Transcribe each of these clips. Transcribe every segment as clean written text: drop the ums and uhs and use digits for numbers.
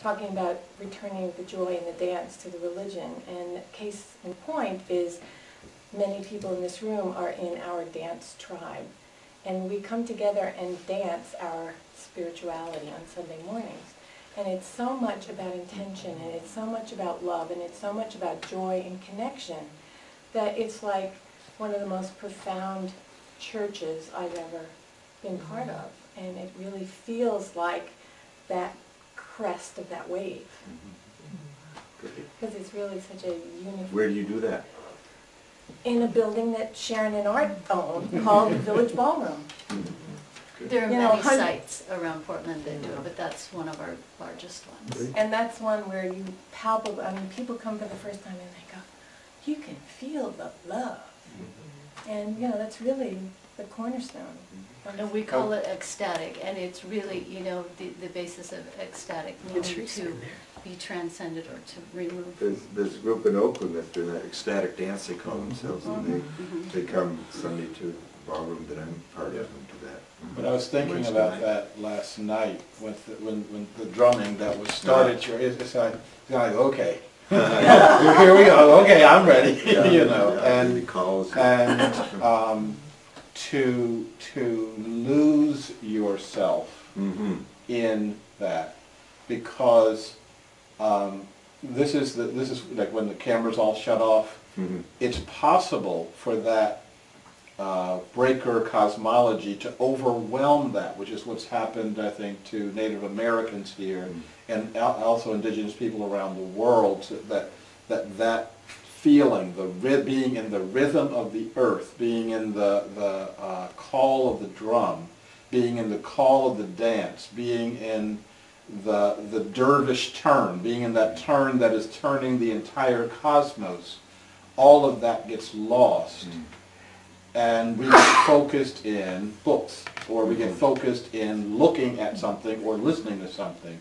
talking about returning the joy and the dance to the religion. And case in point is many people in this room are in our dance tribe. And we come together and dance our spirituality on Sunday mornings. And it's so much about intention, and it's so much about love, and it's so much about joy and connection that it's like one of the most profound churches I've ever been part of. And it really feels like that crest of that wave. Because it's really such a uniform. Where do you do that? In a building that Sharon and Art own called the Village Ballroom. There are many sites around Portland that do it, but that's one of our largest ones. And that's one where you palpably, I mean, people come for the first time and they go, you can feel the love. And, you know, that's really the cornerstone. And we call it ecstatic, and it's really, you know, the basis of ecstatic, meaning to be transcended or to remove. There's a group in Oakland that's doing that ecstatic dance, they call themselves, and they come Sunday to the ballroom that I'm part of and do that. But I was thinking about that last night with when the drumming that was started. It's like okay, here we go. Okay, I'm ready. You know, and to lose yourself in that, because this is like when the cameras all shut off. It's possible for that breaker cosmology to overwhelm that, which is what's happened, I think, to Native Americans here and also indigenous people around the world. That feeling, being in the rhythm of the earth, being in the call of the drum, being in the call of the dance, being in the dervish turn, being in that turn that is turning the entire cosmos, all of that gets lost. And we get focused in books, or we get focused in looking at something or listening to something.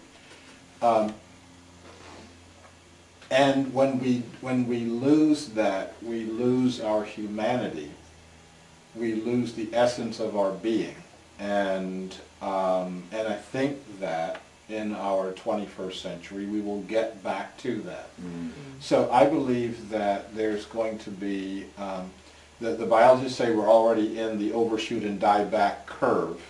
And when we lose that, we lose our humanity. We lose the essence of our being. And I think that in our 21st century we will get back to that. So I believe that there's going to be the biologists say we're already in the overshoot and die back curve.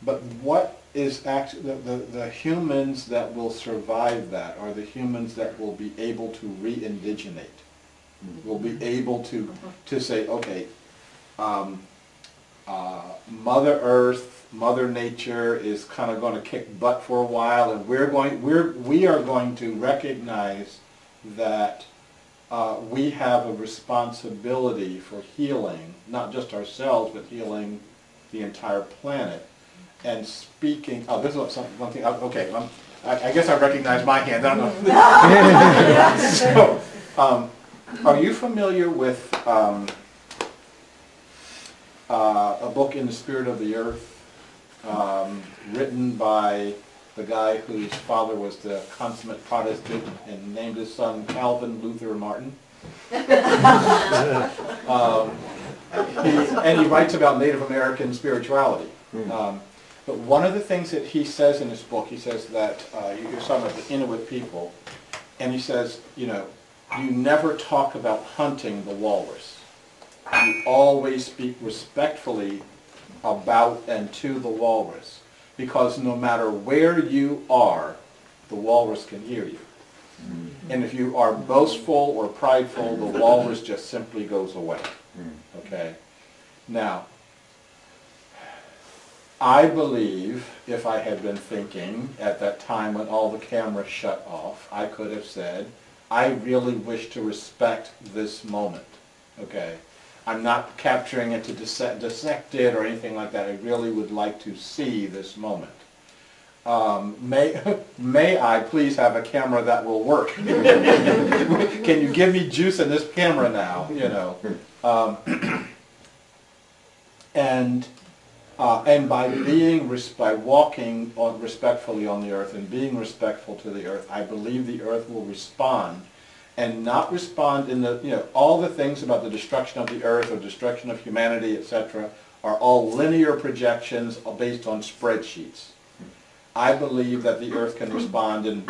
But what is actually the humans that will survive that are the humans that will be able to re-indigenate, will be able to say, okay, Mother Earth, Mother Nature is kind of going to kick butt for a while, and we are going to recognize that we have a responsibility for healing, not just ourselves, but healing the entire planet. And speaking, this is one thing, okay, I guess I recognize my hand, I don't know. So, are you familiar with a book, In the Spirit of the Earth, written by the guy whose father was the consummate Protestant and named his son Calvin Luther Martin? And he writes about Native American spirituality. But one of the things that he says in his book, he says that, you're talking about the Inuit people, and he says, you know, you never talk about hunting the walrus. You always speak respectfully about and to the walrus, because no matter where you are, the walrus can hear you. And if you are boastful or prideful, the walrus just simply goes away. Okay? Now, I believe if I had been thinking at that time when all the cameras shut off, I could have said, I really wish to respect this moment. Okay? I'm not capturing it to dissect it or anything like that. I really would like to see this moment. May I please have a camera that will work? Can you give me juice in this camera now? You know, and by walking respectfully on the earth and being respectful to the earth, I believe the earth will respond, and not respond in the, you know, all the things about the destruction of the earth or destruction of humanity, etc., are all linear projections based on spreadsheets. I believe that the earth can respond in